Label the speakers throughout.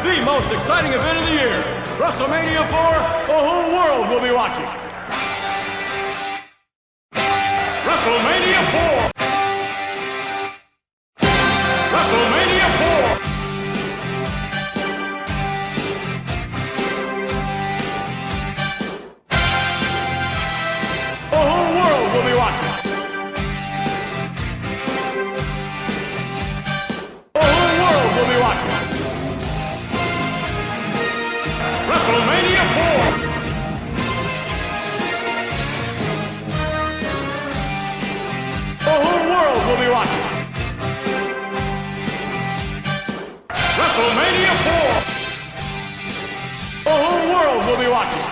Speaker 1: the most exciting event of the year. WrestleMania 4, the whole world will be watching. WrestleMania 4. WrestleMania 4. The whole world will be watching. The whole world will be watching. WrestleMania 4. The whole world will be watching. WrestleMania 4. The whole world will be watching.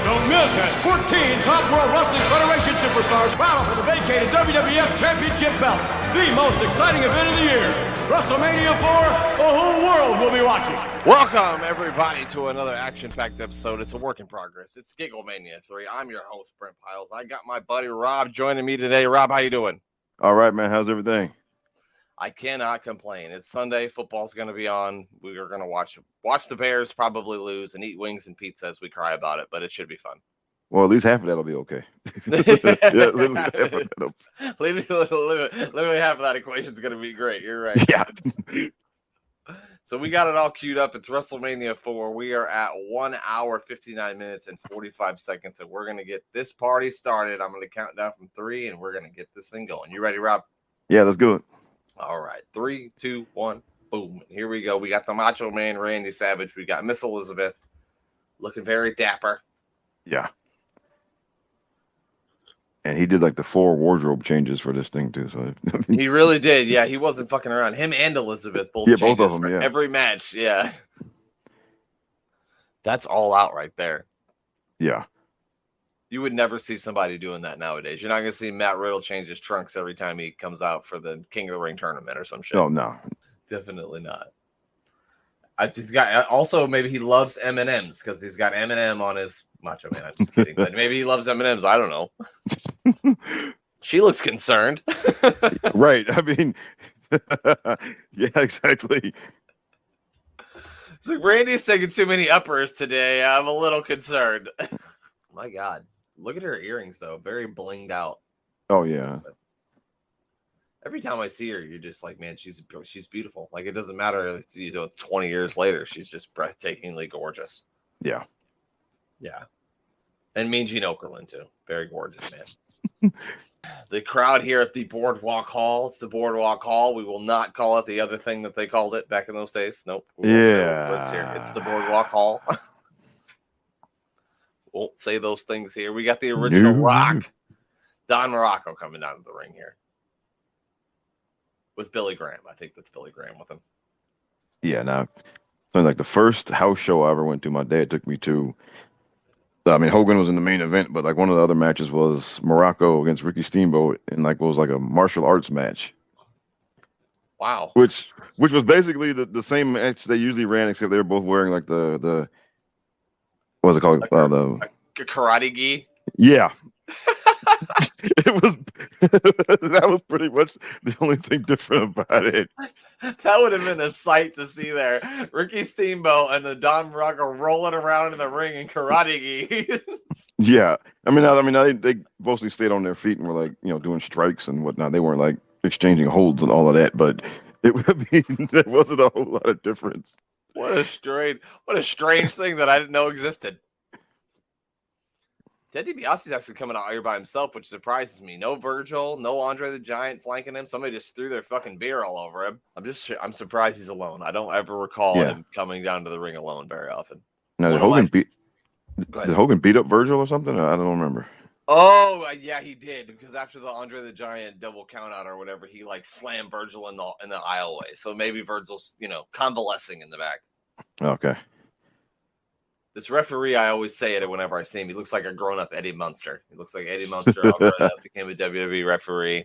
Speaker 1: Don't miss it. 14 top World Wrestling Federation superstars battle for the vacated WWF Championship belt. The most exciting event of the year. WrestleMania 4, the whole world will be watching.
Speaker 2: Welcome, everybody, to another action-packed episode. It's a work in progress. It's GiggleMANIA 3. I'm your host, Brent Piles. I got my buddy Rob joining me today. Rob, how you doing?
Speaker 3: All right, man. How's everything?
Speaker 2: I cannot complain. It's Sunday. Football's going to be on. We are going to watch the Bears probably lose and eat wings and pizza as we cry about it, but it should be fun.
Speaker 3: Well, at least half of that'll be okay.
Speaker 2: Yeah, literally half of that equation is going to be great. You're right.
Speaker 3: Yeah.
Speaker 2: So we got it all queued up. It's WrestleMania 4. We are at 1 hour, 59 minutes, and 45 seconds, and we're going to get this party started. I'm going to count down from 3, and we're going to get this thing going. You ready, Rob?
Speaker 3: Yeah, let's do it.
Speaker 2: All right. 3, 2, 1, boom. Here we go. We got the Macho Man, Randy Savage. We got Miss Elizabeth looking very dapper.
Speaker 3: Yeah. And he did like the 4 wardrobe changes for this thing too. So
Speaker 2: He really did. Yeah, he wasn't fucking around. Him and Elizabeth both.
Speaker 3: Yeah, both of them. Yeah.
Speaker 2: Every match. Yeah. That's all out right there.
Speaker 3: Yeah.
Speaker 2: You would never see somebody doing that nowadays. You're not going to see Matt Riddle change his trunks every time he comes out for the King of the Ring tournament or some shit.
Speaker 3: Oh, no.
Speaker 2: Definitely not. He's got also maybe he loves M&Ms because he's got M&M on his Macho Man. I'm just kidding. But maybe he loves M&Ms. I don't know. She looks concerned.
Speaker 3: Right. I mean, yeah, exactly.
Speaker 2: So Randy's taking too many uppers today. I'm a little concerned. My God. Look at her earrings, though. Very blinged out.
Speaker 3: Oh, yeah.
Speaker 2: Every time I see her, you're just like, man, she's beautiful. Like, it doesn't matter if it's 20 years later. She's just breathtakingly gorgeous.
Speaker 3: Yeah.
Speaker 2: Yeah. And Mean Gene Okerlund, too. Very gorgeous, man. The crowd here at the Boardwalk Hall. It's the Boardwalk Hall. We will not call it the other thing that they called it back in those days. Nope. It's the Boardwalk Hall. Won't say those things here. We got the original Rock, Don Morocco, coming down to the ring here with Billy Graham. I think that's Billy Graham with him.
Speaker 3: Yeah. Now, so like the first house show I ever went to, my dad took me to. I mean, Hogan was in the main event, but like one of the other matches was Morocco against Ricky Steamboat, and like what was like a martial arts match.
Speaker 2: Wow.
Speaker 3: Which was basically the same match they usually ran, except they were both wearing like the what's it called?
Speaker 2: Like a karate gi.
Speaker 3: Yeah. It was that was pretty much the only thing different about it.
Speaker 2: That would have been a sight to see there. Ricky Steamboat and the Don Morocco rolling around in the ring in karate gi.
Speaker 3: Yeah. I mean, they mostly stayed on their feet and were like, doing strikes and whatnot. They weren't like exchanging holds and all of that, but it would be there wasn't a whole lot of difference.
Speaker 2: What a strange thing that I didn't know existed. Ted DiBiase's actually coming out here by himself, which surprises me. No Virgil, no Andre the Giant flanking him. Somebody just threw their fucking beer all over him. I'm surprised he's alone. I don't ever recall him coming down to the ring alone very often.
Speaker 3: Now, did Hogan beat up Virgil or something? I don't remember.
Speaker 2: Oh, yeah, he did, because after the Andre the Giant double count out or whatever, he like slammed Virgil in the aisleway. So maybe Virgil's, convalescing in the back.
Speaker 3: Okay.
Speaker 2: This referee, I always say it whenever I see him. He looks like a grown-up Eddie Munster. He looks like Eddie Munster all grown up, became a WWE referee.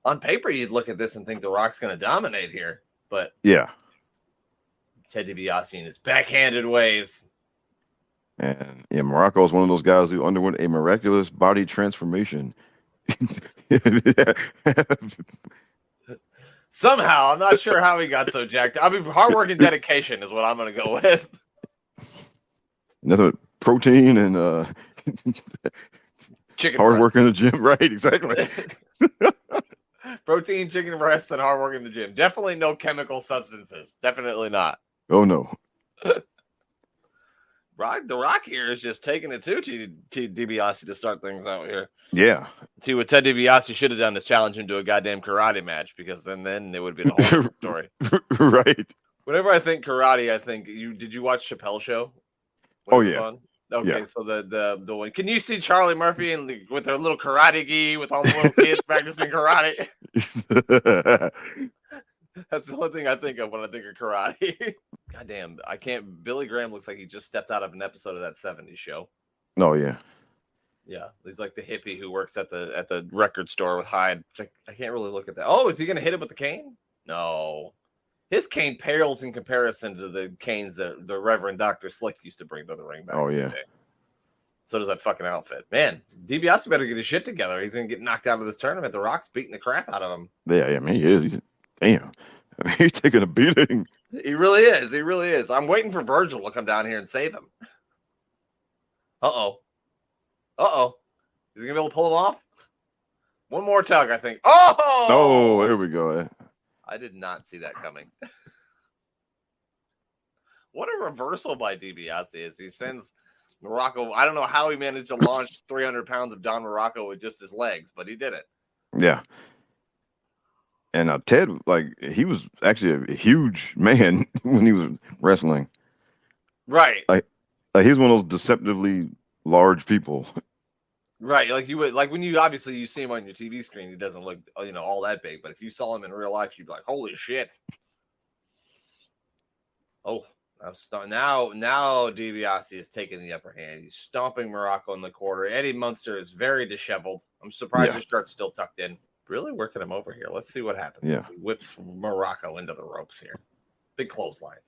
Speaker 2: On paper, you'd look at this and think The Rock's going to dominate here, but
Speaker 3: yeah,
Speaker 2: Ted DiBiase in his backhanded ways.
Speaker 3: And yeah, Morocco is one of those guys who underwent a miraculous body transformation.
Speaker 2: Somehow, I'm not sure how he got so jacked. I mean, hard work and dedication is what I'm going to go with.
Speaker 3: Nothing but protein and
Speaker 2: Chicken
Speaker 3: hard
Speaker 2: breast.
Speaker 3: work in the gym. Right, exactly.
Speaker 2: Protein, chicken breasts, and hard work in the gym. Definitely no chemical substances. Definitely not.
Speaker 3: Oh, no.
Speaker 2: The Rock here is just taking it to DiBiase to start things out here.
Speaker 3: Yeah.
Speaker 2: See, what Ted DiBiase should have done is challenge him to a goddamn karate match, because then it would be a whole different story.
Speaker 3: Right.
Speaker 2: Whenever I think karate, I think did you watch Chappelle's show?
Speaker 3: Oh, yeah.
Speaker 2: On? Okay,
Speaker 3: yeah.
Speaker 2: so the one. Can you see Charlie Murphy with their little karate gi with all the little kids practicing karate? That's the only thing I think of when I think of karate. Goddamn, I can't. Billy Graham looks like he just stepped out of an episode of that '70s show.
Speaker 3: Oh, yeah.
Speaker 2: Yeah, he's like the hippie who works at the record store with Hyde. I can't really look at that. Oh, is he gonna hit it with the cane? No. His cane pales in comparison to the canes that the Reverend Dr. Slick used to bring to the ring back in the day. So does that fucking outfit. Man, DiBiase better get his shit together. He's going to get knocked out of this tournament. The Rock's beating the crap out of him.
Speaker 3: Yeah, I mean, he is. Damn. I mean, he's taking a beating.
Speaker 2: He really is. He really is. I'm waiting for Virgil to come down here and save him. Uh-oh. Uh-oh. Is he going to be able to pull him off? One more tug, I think. Oh!
Speaker 3: There we go.
Speaker 2: I did not see that coming. What a reversal by DiBiase is. He sends Morocco. I don't know how he managed to launch 300 pounds of Don Morocco with just his legs, but he did it.
Speaker 3: Yeah. And Ted, like, he was actually a huge man when he was wrestling.
Speaker 2: Right.
Speaker 3: Like he was one of those deceptively large people.
Speaker 2: Right, like you would, like when you see him on your TV screen, he doesn't look, all that big. But if you saw him in real life, you'd be like, "Holy shit!" Oh, now DiBiase is taking the upper hand. He's stomping Morocco in the quarter. Eddie Munster is very disheveled. I'm surprised his shirt's still tucked in. Really working him over here. Let's see what happens.
Speaker 3: Yeah,
Speaker 2: he whips Morocco into the ropes here. Big clothesline.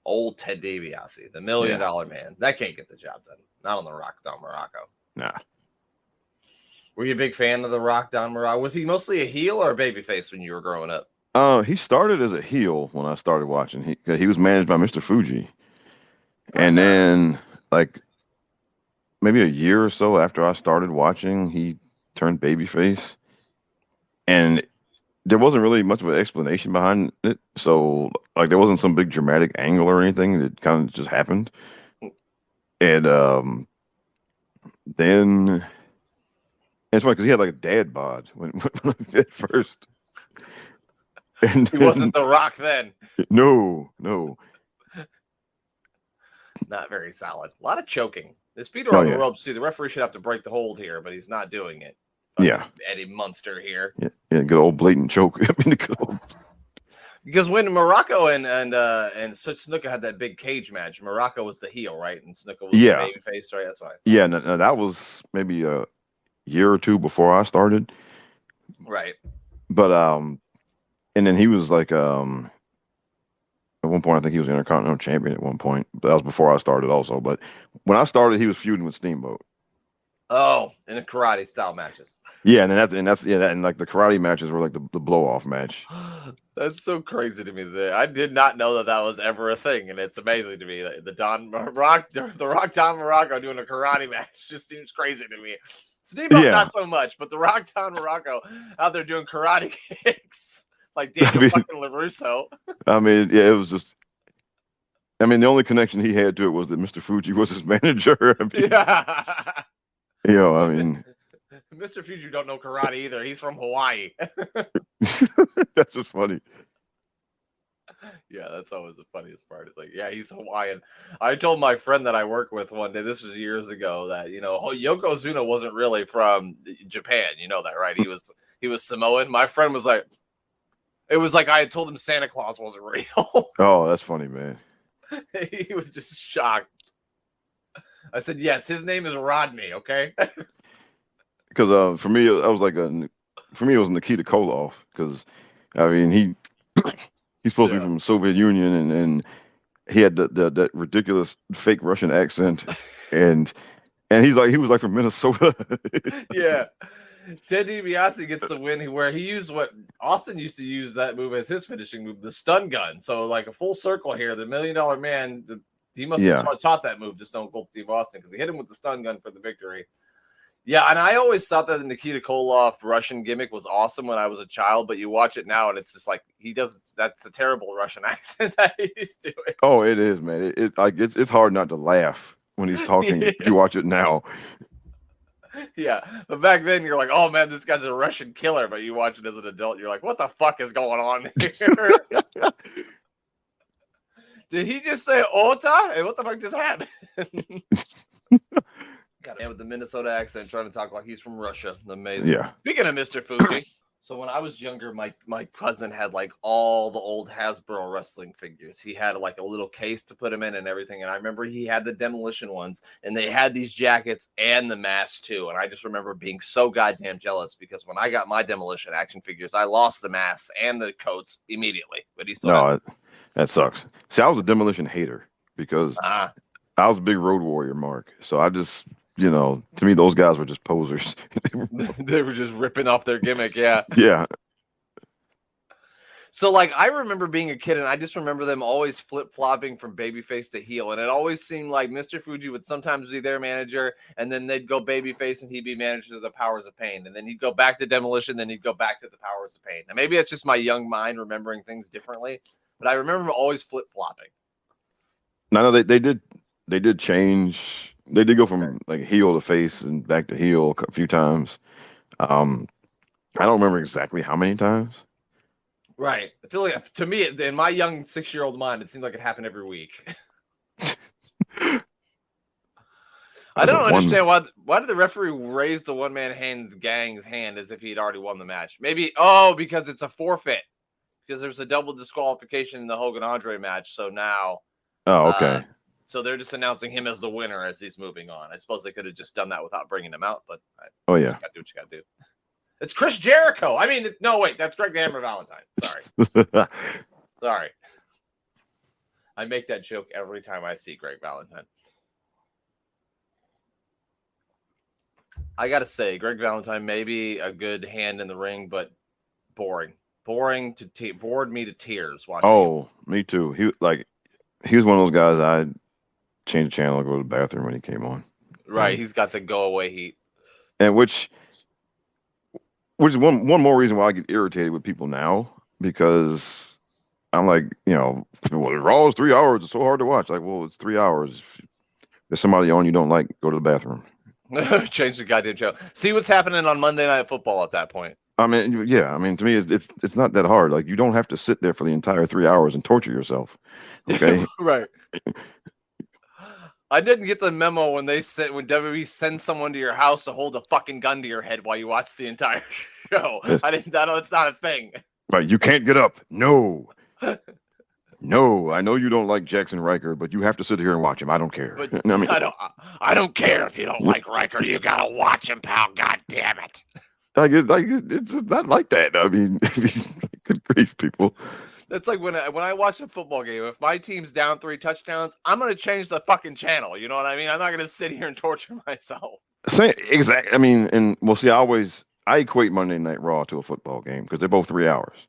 Speaker 2: Old Ted DiBiase, the $1 Million Man. That can't get the job done. Not on the Rock Don Morocco.
Speaker 3: Nah.
Speaker 2: Were you a big fan of the Rock Don Morocco? Was he mostly a heel or a babyface when you were growing up?
Speaker 3: He started as a heel when I started watching. He was managed by Mr. Fuji. And then, like, maybe a year or so after I started watching, he turned babyface. And there wasn't really much of an explanation behind it. So, like, there wasn't some big dramatic angle or anything. It kind of just happened. And then it's funny because he had like a dad bod when at first. And
Speaker 2: he wasn't the Rock then.
Speaker 3: No.
Speaker 2: Not very solid. A lot of choking. His feet are on the ropes too. The referee should have to break the hold here, but he's not doing it. Eddie Munster here.
Speaker 3: Yeah, good old blatant choke.
Speaker 2: Because when Morocco and Snuka had that big cage match, Morocco was the heel, right? And Snuka was the babyface, right? That's right.
Speaker 3: Yeah, no, that was maybe a year or two before I started.
Speaker 2: Right.
Speaker 3: But and then he was like at one point I think he was Intercontinental Champion at one point. But that was before I started also. But when I started, he was feuding with Steamboat.
Speaker 2: Oh, in the karate style matches.
Speaker 3: Yeah, and like the karate matches were like the blow off match.
Speaker 2: That's so crazy to me. I did not know that was ever a thing, and it's amazing to me. The Rock Don Morocco doing a karate match just seems crazy to me. Steamboat not so much, but the Rock Don Morocco out there doing karate kicks like Daniel fucking LaRusso.
Speaker 3: I mean, yeah, it was just. I mean, the only connection he had to it was that Mr. Fuji was his manager. I mean, I mean,
Speaker 2: Mr. Fuji don't know karate either. He's from Hawaii.
Speaker 3: That's just funny.
Speaker 2: Yeah, that's always the funniest part. It's like, yeah, he's Hawaiian. I told my friend that I work with one day, this was years ago, that Yokozuna wasn't really from Japan. You know that, right? He was Samoan. My friend was like, it was like I had told him Santa Claus wasn't real.
Speaker 3: Oh, that's funny, man.
Speaker 2: He was just shocked. I said, yes, his name is Rodney, okay?
Speaker 3: Because for me, it was Nikita Koloff. Because I mean, he's supposed to be from the Soviet Union, and he had that ridiculous fake Russian accent, and he was like from Minnesota.
Speaker 2: Yeah. Ted DiBiase gets the win where he used what Austin used to use that move as his finishing move, the stun gun. So like a full circle here, the $1 Million Man, he must have taught that move to Stone Cold Steve Austin because he hit him with the stun gun for the victory. Yeah, and I always thought that the Nikita Koloff Russian gimmick was awesome when I was a child, but you watch it now and it's just like he doesn't. That's a terrible Russian accent that he's doing.
Speaker 3: Oh, it is, man. It's hard not to laugh when he's talking.
Speaker 2: Yeah.
Speaker 3: If you watch it now.
Speaker 2: Yeah, but back then you're like, oh man, this guy's a Russian killer. But you watch it as an adult, you're like, what the fuck is going on here? Did he just say Ota? Hey, what the fuck just happened? And with the Minnesota accent, trying to talk like he's from Russia. Amazing.
Speaker 3: Yeah.
Speaker 2: Speaking of Mr. Fuji, so when I was younger, my cousin had like all the old Hasbro wrestling figures. He had like a little case to put them in and everything. And I remember he had the Demolition ones, and they had these jackets and the masks too. And I just remember being so goddamn jealous because when I got my Demolition action figures, I lost the masks and the coats immediately. But he still
Speaker 3: that sucks. See, I was a Demolition hater because I was a big Road Warrior mark. So I just, to me, those guys were just posers.
Speaker 2: They were just ripping off their gimmick. Yeah.
Speaker 3: Yeah.
Speaker 2: So, like, I remember being a kid, and I just remember them always flip-flopping from babyface to heel, and it always seemed like Mr. Fuji would sometimes be their manager, and then they'd go babyface, and he'd be manager of the Powers of Pain, and then he'd go back to Demolition, then he'd go back to the Powers of Pain. Now, maybe it's just my young mind remembering things differently, but I remember them always flip-flopping.
Speaker 3: No, they did change. They did go from like heel to face and back to heel a few times. I don't remember exactly how many times.
Speaker 2: Right. I feel like, to me, in my young 6-year-old mind, it seemed like it happened every week. I don't understand why did the referee raise the one-man gang's hand as if he had already won the match? Maybe, because it's a forfeit. Because there's a double disqualification in the Hogan-Andre match, so now...
Speaker 3: Oh, okay.
Speaker 2: So they're just announcing him as the winner as he's moving on. I suppose they could have just done that without bringing him out, but
Speaker 3: you
Speaker 2: just gotta do what you gotta do. It's Chris Jericho. I mean, no, wait, that's Greg the Hammer Valentine. Sorry. I make that joke every time I see Greg Valentine. I gotta say, Greg Valentine may be a good hand in the ring, but boring. Bored me to tears watching him.
Speaker 3: Me too. He was one of those guys I'd change the channel and go to the bathroom when he came on.
Speaker 2: Right, he's got the go away heat.
Speaker 3: And which is one more reason why I get irritated with people now, because I'm like, Raw is 3 hours. It's so hard to watch. Like, well, it's 3 hours. If there's somebody on you don't like, go to the bathroom.
Speaker 2: Change the goddamn show. See what's happening on Monday Night Football at that point.
Speaker 3: I mean, yeah. I mean, to me, it's not that hard. Like, you don't have to sit there for the entire 3 hours and torture yourself. Okay.
Speaker 2: Right. I didn't get the memo when WWE sends someone to your house to hold a fucking gun to your head while you watch the entire show. I didn't. It's not a thing.
Speaker 3: Right. You can't get up. No. No. I know you don't like Jackson Riker, but you have to sit here and watch him. I don't care.
Speaker 2: But I don't care if you don't like Riker. You gotta watch him, pal. God damn it.
Speaker 3: It's not like that. I mean, good grief, people.
Speaker 2: That's like when I watch a football game. If my team's down 3 touchdowns, I'm gonna change the fucking channel. You know what I mean? I'm not gonna sit here and torture myself.
Speaker 3: Exactly. I mean, and we'll see. I equate Monday Night Raw to a football game because they're both 3 hours.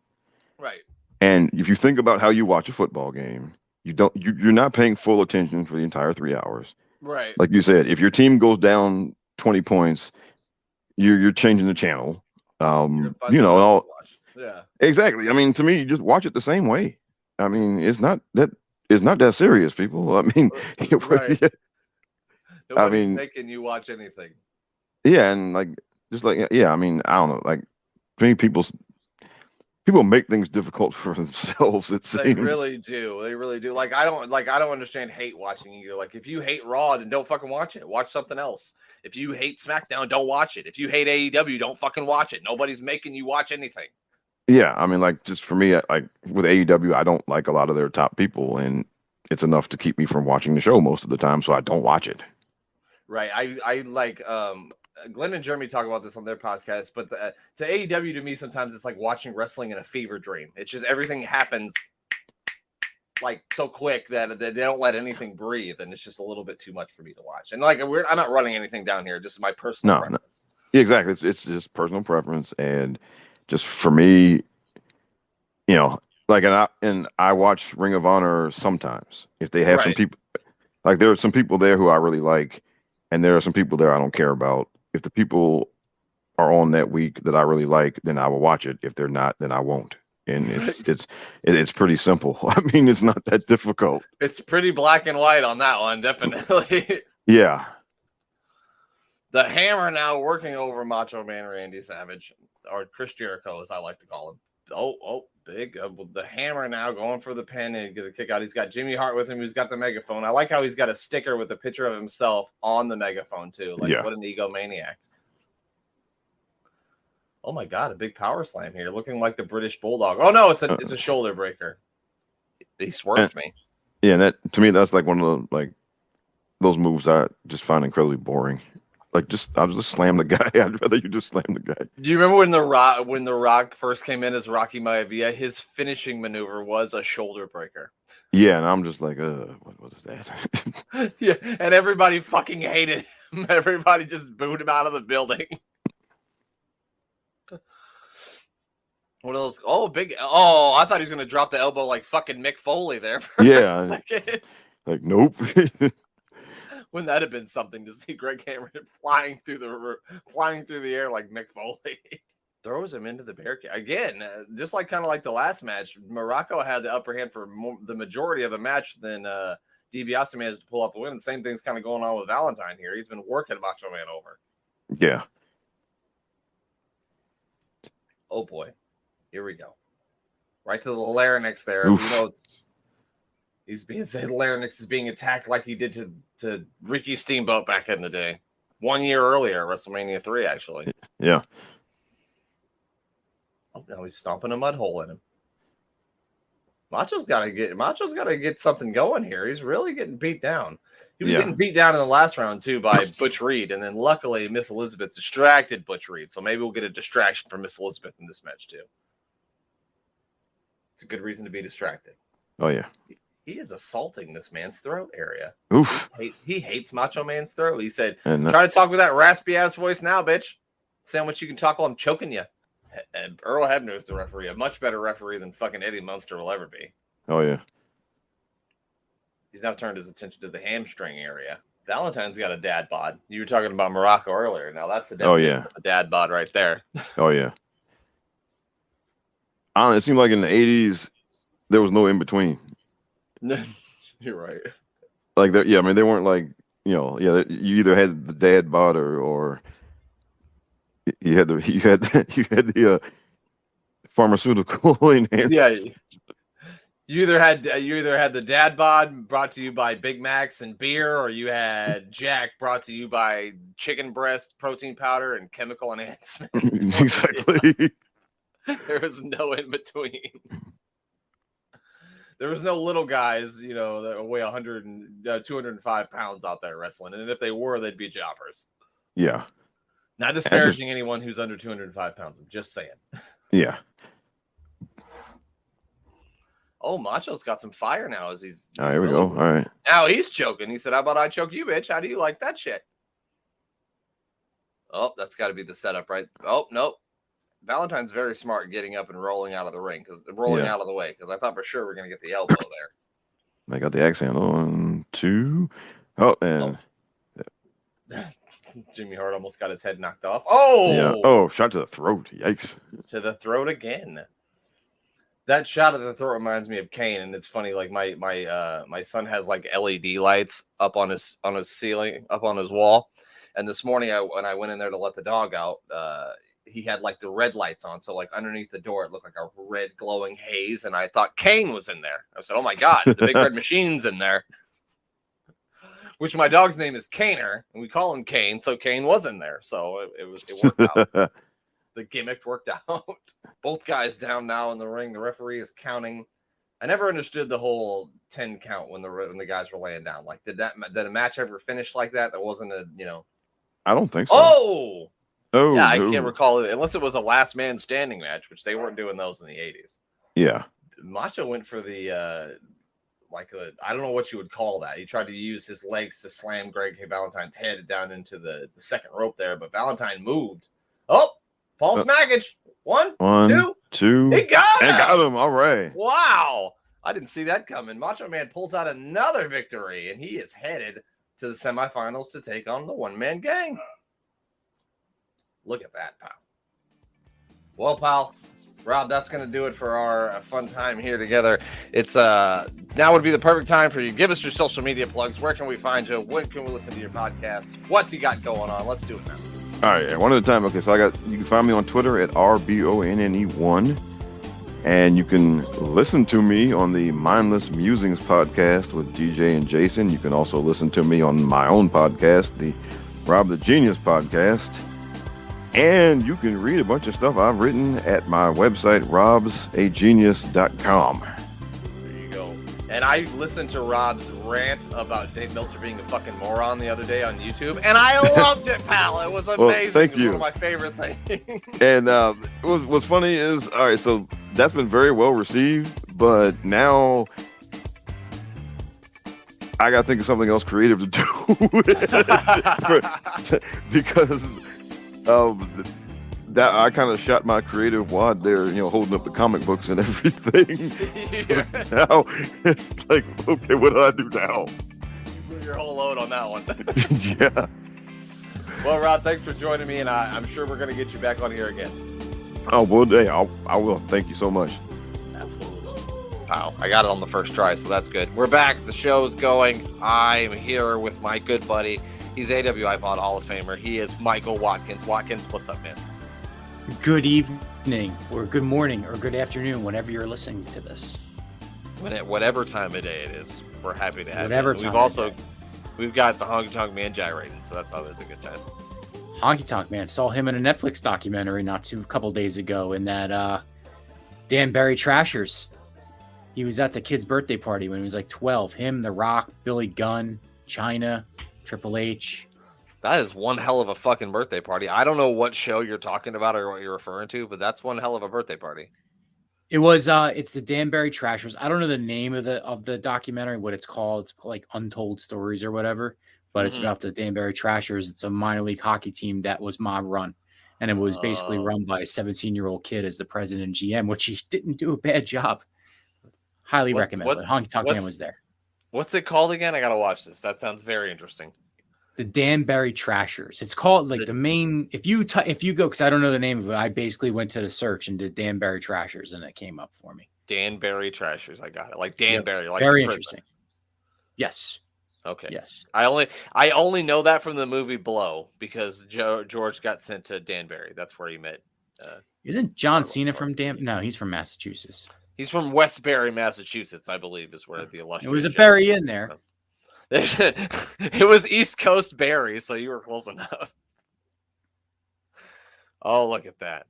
Speaker 2: Right.
Speaker 3: And if you think about how you watch a football game, you're not paying full attention for the entire 3 hours.
Speaker 2: Right.
Speaker 3: Like you said, if your team goes down 20 points, you're changing the channel.
Speaker 2: Yeah.
Speaker 3: Exactly. I mean, to me, you just watch it the same way. I mean, it's not that serious, people. I mean,
Speaker 2: right.
Speaker 3: Yeah.
Speaker 2: Nobody's making you watch anything.
Speaker 3: Yeah, and I mean, I don't know. Like, to me, people make things difficult for themselves. It seems
Speaker 2: they really do. They really do. Like I don't understand hate watching you. Like if you hate Raw, then don't fucking watch it. Watch something else. If you hate SmackDown, don't watch it. If you hate AEW, don't fucking watch it. Nobody's making you watch anything.
Speaker 3: Yeah, I mean, like just for me, like with AEW, I don't like a lot of their top people, and it's enough to keep me from watching the show most of the time, so I don't watch it.
Speaker 2: Right. I like Glenn and Jeremy talk about this on their podcast, but to AEW, to me, sometimes it's like watching wrestling in a fever dream. It's just everything happens like so quick that they don't let anything breathe, and it's just a little bit too much for me to watch. And like I'm not running anything down here, just my personal preference.
Speaker 3: Yeah, exactly. It's just personal preference, and just for me, like, and I watch Ring of Honor sometimes. If they have some
Speaker 2: Right.
Speaker 3: people, like there are some people there who I really like, and there are some people there I don't care about. If the people are on that week that I really like, then I will watch it. If they're not, then I won't. And
Speaker 2: Right.
Speaker 3: it's pretty simple. I mean, it's not that difficult.
Speaker 2: It's pretty black and white on that one, definitely.
Speaker 3: Yeah.
Speaker 2: The Hammer now working over Macho Man Randy Savage, or Chris Jericho, as I like to call him. Big. The Hammer now going for the pin and get a kick out. He's got Jimmy Hart with him, who's got the megaphone. I like how he's got a sticker with a picture of himself on the megaphone, too. Like,
Speaker 3: Yeah.
Speaker 2: what an egomaniac. Oh, my God, a big power slam here, looking like the British Bulldog. Oh, no, it's a shoulder breaker. He swerved me.
Speaker 3: Yeah, and that, to me, that's like one of the, like, those moves I just find incredibly boring. Like, I'll just slam the guy. I'd rather you just slam the guy.
Speaker 2: Do you remember when the Rock first came in as Rocky Maivia? His finishing maneuver was a shoulder breaker.
Speaker 3: Yeah, and I'm just like, what is that?
Speaker 2: Yeah, and everybody fucking hated him. Everybody just booed him out of the building. What else? Oh, big. Oh, I thought he was going to drop the elbow like fucking Mick Foley there.
Speaker 3: Yeah. Like, nope.
Speaker 2: Wouldn't that have been something to see Greg Hammer flying through the air like Mick Foley? Throws him into the barricade again, just like kind of like the last match. Morocco had the upper hand for the majority of the match. Then DiBiase managed to pull off the win. The same thing's kind of going on with Valentine here. He's been working Macho Man over.
Speaker 3: Yeah.
Speaker 2: Oh boy, here we go. Right to the larynx there.
Speaker 3: Oof.
Speaker 2: You know, he's being said larynx is being attacked like he did to Ricky Steamboat back in the day. 1 year earlier, WrestleMania 3, actually.
Speaker 3: Yeah.
Speaker 2: Oh, now he's stomping a mud hole in him. Macho's got to get something going here. He's really getting beat down. He was getting beat down in the last round too by Butch Reed, and then luckily Miss Elizabeth distracted Butch Reed. So maybe we'll get a distraction from Miss Elizabeth in this match too. It's a good reason to be distracted.
Speaker 3: Oh yeah.
Speaker 2: He is assaulting this man's throat area.
Speaker 3: Oof.
Speaker 2: He hates Macho Man's throat. He said,
Speaker 3: And
Speaker 2: try to talk with that raspy ass voice now, bitch. See how much you can talk while I'm choking you. And Earl Hebner is the referee, a much better referee than fucking Eddie Munster will ever be.
Speaker 3: Oh yeah.
Speaker 2: He's now turned his attention to the hamstring area. Valentine's got a dad bod. You were talking about Morocco earlier. Now that's the definition of a dad bod right there.
Speaker 3: Oh yeah. It seemed like in the 80s there was no in between.
Speaker 2: You're right.
Speaker 3: Like that, yeah. I mean, they weren't like, you you either had the dad bod or you had the pharmaceutical enhanced.
Speaker 2: Yeah. You either had the dad bod brought to you by Big Macs and beer, or you had Jack brought to you by chicken breast, protein powder, and chemical enhancement.
Speaker 3: Exactly.
Speaker 2: There was no in between. There was no little guys, that weigh 205 pounds out there wrestling. And if they were, they'd be jobbers.
Speaker 3: Yeah.
Speaker 2: Not disparaging anyone who's under 205 pounds. I'm just saying.
Speaker 3: Yeah.
Speaker 2: Oh, Macho's got some fire now as he's
Speaker 3: Oh, here we go. All right.
Speaker 2: Now he's choking. He said, how about I choke you, bitch? How do you like that shit? Oh, that's got to be the setup, right? Oh, nope. Valentine's very smart getting up and rolling out of the ring, out of the way, because I thought for sure we're going to get the elbow there.
Speaker 3: I got the accent. 1, 2. Oh, and
Speaker 2: Jimmy Hart almost got his head knocked off. Oh,
Speaker 3: yeah. Oh, shot to the throat. Yikes.
Speaker 2: To the throat again. That shot at the throat reminds me of Kane, and it's funny. Like my son has like LED lights up on his ceiling, up on his wall. And this morning, when I went in there to let the dog out, he had like the red lights on. So like underneath the door, it looked like a red glowing haze. And I thought Kane was in there. I said, oh my God, the big red machine's in there. Which my dog's name is Kaner, and we call him Kane. So Kane was in there. So it worked out. The gimmick worked out. Both guys down now in the ring. The referee is counting. I never understood the whole 10 count when the guys were laying down. Like, did a match ever finish like that? That wasn't
Speaker 3: I don't think so.
Speaker 2: Oh, yeah, I
Speaker 3: no.
Speaker 2: can't recall it unless it was a last man standing match, which they weren't doing those in the 80s.
Speaker 3: Yeah.
Speaker 2: Macho went for the I don't know what you would call that. He tried to use his legs to slam Greg Valentine's head down into the second rope there, but Valentine moved. Oh, Paul Smackage. One, two. He got him.
Speaker 3: And got him. All right.
Speaker 2: Wow. I didn't see that coming. Macho Man pulls out another victory, and he is headed to the semifinals to take on the one-man gang. Look at that, pal. Well, pal, Rob, that's going to do it for our fun time here together. It's now would be the perfect time for you. Give us your social media plugs. Where can we find you? When can we listen to your podcast? What do you got going on? Let's do it now.
Speaker 3: All right, one at a time. Okay, so you can find me on Twitter at RBONNE1. And you can listen to me on the Mindless Musings podcast with DJ and Jason. You can also listen to me on my own podcast, the Rob the Genius podcast. And you can read a bunch of stuff I've written at my website, robsagenius.com.
Speaker 2: There you go. And I listened to Rob's rant about Dave Meltzer being a fucking moron the other day on YouTube, and I loved it, pal. It was amazing.
Speaker 3: Well, thank you.
Speaker 2: One of my favorite things.
Speaker 3: And what's funny is, all right, so that's been very well received, but now I got to think of something else creative to do because that I kind of shot my creative wad there, holding up the comic books and everything.
Speaker 2: Yeah.
Speaker 3: So now it's like, okay, what do I do now?
Speaker 2: You put your whole load on that one.
Speaker 3: Yeah.
Speaker 2: Well, Rob, thanks for joining me, and I'm sure we're going to get you back on here again.
Speaker 3: Oh, well, hey, I will. Thank you so much.
Speaker 2: Absolutely. Wow, I got it on the first try, so that's good. We're back. The show's going. I'm here with my good buddy. He's AWI Pod Hall of Famer. He is Michael Watkins. Watkins, what's up, man?
Speaker 4: Good evening, or good morning, or good afternoon, whenever you're listening to this.
Speaker 2: Whatever time of day it is, we're happy to have
Speaker 4: Whatever
Speaker 2: you.
Speaker 4: time
Speaker 2: We've got the Honky Tonk Man gyrating, so that's always a good time.
Speaker 4: Honky Tonk Man, saw him in a Netflix documentary a couple days ago in that Danbury Trashers. He was at the kid's birthday party when he was like 12. Him, The Rock, Billy Gunn, China, Triple H.
Speaker 2: That is one hell of a fucking birthday party. I don't know what show you're talking about or what you're referring to, but that's one hell of a birthday party.
Speaker 4: It was it's the Danbury Trashers. I don't know the name of the documentary, what it's called. It's like Untold Stories or whatever. But it's about the Danbury Trashers. It's a minor league hockey team that was mob run. And it was basically run by a 17-year-old kid as the president and GM, which he didn't do a bad job. Highly recommend it. Honky Tonk Man was there.
Speaker 2: What's it called again? I got to watch this. That sounds very interesting.
Speaker 4: The Danbury Trashers. It's called like the main, if you go, because I don't know the name of it, I basically went to the search and did Danbury Trashers and it came up for me.
Speaker 2: Danbury Trashers. I got it. Like Danbury. Like
Speaker 4: very interesting. Yes.
Speaker 2: Okay.
Speaker 4: Yes.
Speaker 2: I only know that from the movie Blow because George got sent to Danbury. That's where he met.
Speaker 4: Isn't John Cena from No, he's from Massachusetts.
Speaker 2: He's from Westbury, Massachusetts, I believe, is where the illustrious.
Speaker 4: It was a Berry in there.
Speaker 2: It was East Coast Berry, so you were close enough. Oh, look at that.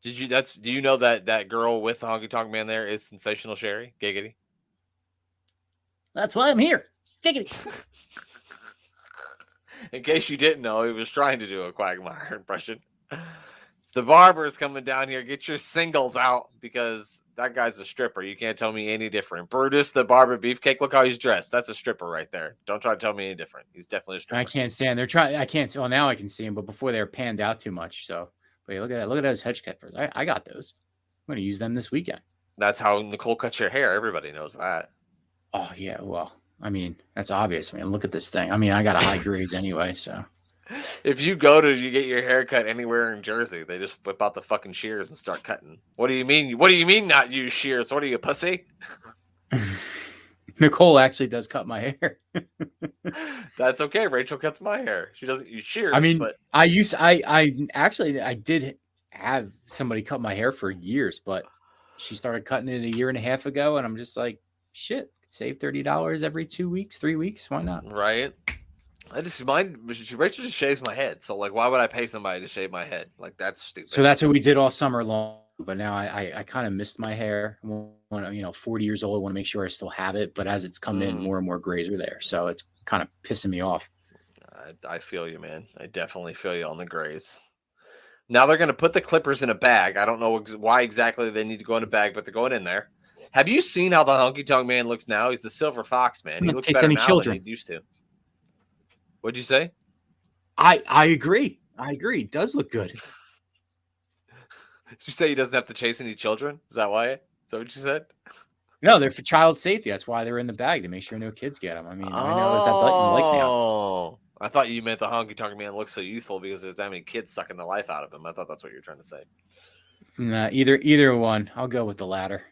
Speaker 2: Do you know that girl with the Honky Tonk Man there is Sensational Sherry? Giggity.
Speaker 4: That's why I'm here. Giggity.
Speaker 2: In case you didn't know, he was trying to do a Quagmire impression. It's the barbers coming down here. Get your singles out because that guy's a stripper. You can't tell me any different. Brutus, the barber beefcake. Look how he's dressed. That's a stripper right there. Don't try to tell me any different. He's definitely a stripper.
Speaker 4: I can't stand. I can't see. Well, now I can see him, but before they were panned out too much. So, but look at that. Look at those hedge clippers. I got those. I'm going to use them this weekend.
Speaker 2: That's how Nicole cuts your hair. Everybody knows that.
Speaker 4: Oh yeah. Well, I mean, that's obvious. I mean, look at this thing. I mean, I got a high grades anyway, so.
Speaker 2: If you get your hair cut anywhere in Jersey, they just whip out the fucking shears and start cutting. What do you mean? What do you mean not use shears? What are you, a pussy?
Speaker 4: Nicole actually does cut my hair.
Speaker 2: That's okay. Rachel cuts my hair. She doesn't use shears.
Speaker 4: I mean,
Speaker 2: but
Speaker 4: I did have somebody cut my hair for years, but she started cutting it a year and a half ago, and I'm just like, shit, save $30 every 2 weeks, 3 weeks. Why not?
Speaker 2: Right. Rachel just shaves my head. So like, why would I pay somebody to shave my head? Like that's stupid.
Speaker 4: So that's what we did all summer long. But now I kind of missed my hair. When I'm 40 years old, I want to make sure I still have it. But as it's come in, more and more grays are there. So it's kind of pissing me off.
Speaker 2: I feel you, man. I definitely feel you on the grays. Now they're going to put the clippers in a bag. I don't know why exactly they need to go in a bag, but they're going in there. Have you seen how the Honky Tonk Man looks now? He's the Silver Fox, man. He looks
Speaker 4: Takes
Speaker 2: better
Speaker 4: any
Speaker 2: now
Speaker 4: children.
Speaker 2: than he used to. What'd you say?
Speaker 4: I agree. I agree. It does look good.
Speaker 2: Did you say he doesn't have to chase any children? Is that why? Is that what you said?
Speaker 4: No, they're for child safety. That's why they're in the bag to make sure no kids get them. I mean, I know it's like now.
Speaker 2: Oh, I thought you meant the Honky Tonk Man looks so youthful because there's that many kids sucking the life out of him. I thought that's what you were trying to say.
Speaker 4: Nah, either one. I'll go with the latter.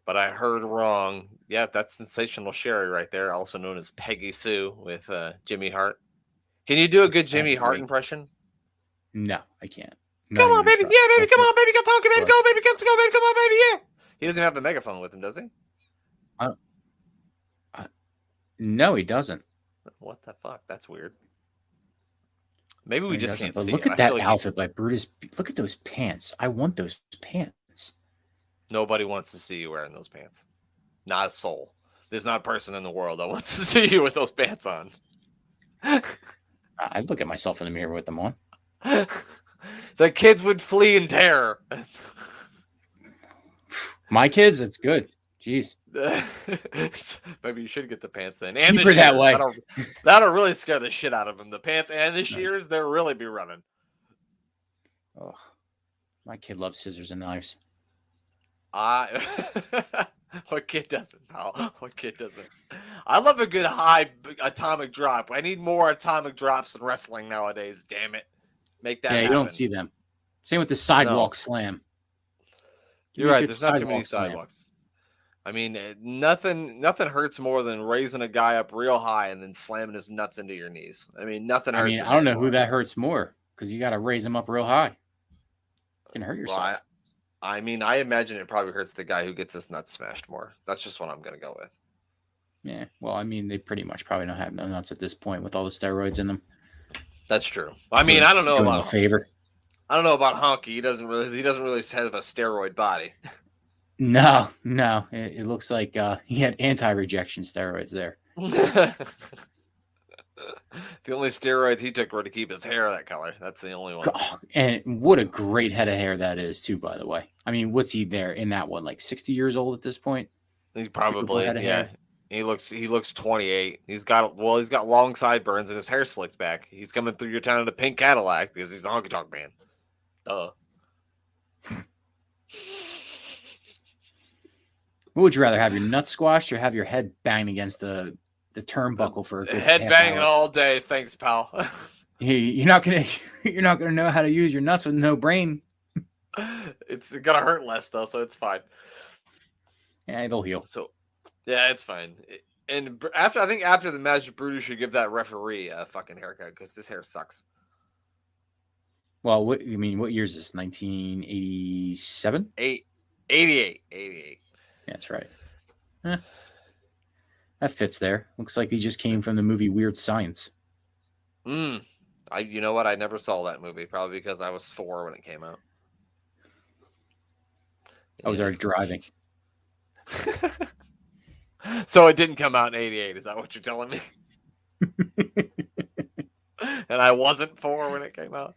Speaker 2: But I heard wrong. Yeah, that's Sensational Sherry right there, also known as Peggy Sue with Jimmy Hart. Can you do a good Jimmy Hart impression?
Speaker 4: No, I can't.
Speaker 2: Come on, baby. Yeah, baby. Come on, baby. Go talking, baby. Go, baby. Let's go, baby. Come on, baby. Yeah. He doesn't have the megaphone with him, does he?
Speaker 4: No, he doesn't.
Speaker 2: What the fuck? That's weird. Maybe we just can't see.
Speaker 4: Look at that outfit by Brutus. Look at those pants. I want those pants.
Speaker 2: Nobody wants to see you wearing those pants. Not a soul. There's not a person in the world that wants to see you with those pants on.
Speaker 4: I look at myself in the mirror with them on.
Speaker 2: The kids would flee in terror.
Speaker 4: My kids, it's good. Jeez.
Speaker 2: Maybe you should get the pants in.
Speaker 4: And cheaper that way.
Speaker 2: That'll really scare the shit out of them. The pants and the shears, they'll really be running.
Speaker 4: Oh, my kid loves scissors and knives.
Speaker 2: What kid doesn't, pal? What kid doesn't? I love a good high atomic drop. I need more atomic drops in wrestling nowadays. Damn it. Make that happen.
Speaker 4: You don't see them. Same with the sidewalk slam.
Speaker 2: You're right. There's not too many sidewalks. I mean, nothing hurts more than raising a guy up real high and then slamming his nuts into your knees. I mean, nothing hurts.
Speaker 4: I mean, I don't know who that hurts more because you got to raise him up real high. You can hurt yourself.
Speaker 2: Well, I mean, I imagine it probably hurts the guy who gets his nuts smashed more. That's just what I'm going to go with.
Speaker 4: Yeah. Well, I mean, they pretty much probably don't have no nuts at this point with all the steroids in them.
Speaker 2: That's true. I mean, I don't know about
Speaker 4: favor.
Speaker 2: I don't know about Honky. He doesn't really have a steroid body.
Speaker 4: No. It looks like he had anti-rejection steroids there.
Speaker 2: The only steroids he took were to keep his hair that color. That's the only one.
Speaker 4: Oh, and what a great head of hair that is, too, by the way. I mean, what's he there in that one? Like 60 years old at this point?
Speaker 2: He probably, yeah. He looks 28. He's got long sideburns and his hair slicked back. He's coming through your town in a pink Cadillac because he's the Honky Tonk Man. What
Speaker 4: would you rather have, your nuts squashed or have your head banged against the turnbuckle for a good
Speaker 2: head banging all day? Thanks, pal.
Speaker 4: You're not gonna know how to use your nuts with no brain.
Speaker 2: It's gonna hurt less though, so it's fine.
Speaker 4: Yeah, they'll heal.
Speaker 2: So, yeah, it's fine. And after the match, Brutus should give that referee a fucking haircut because this hair sucks.
Speaker 4: Well, what year is this? 1987?
Speaker 2: 88.
Speaker 4: That's right. That fits there. Looks like he just came from the movie Weird Science.
Speaker 2: You know what? I never saw that movie, probably because I was 4 when it came out.
Speaker 4: I was already driving.
Speaker 2: So it didn't come out in 88. Is that what you're telling me? And I wasn't 4 when it came out.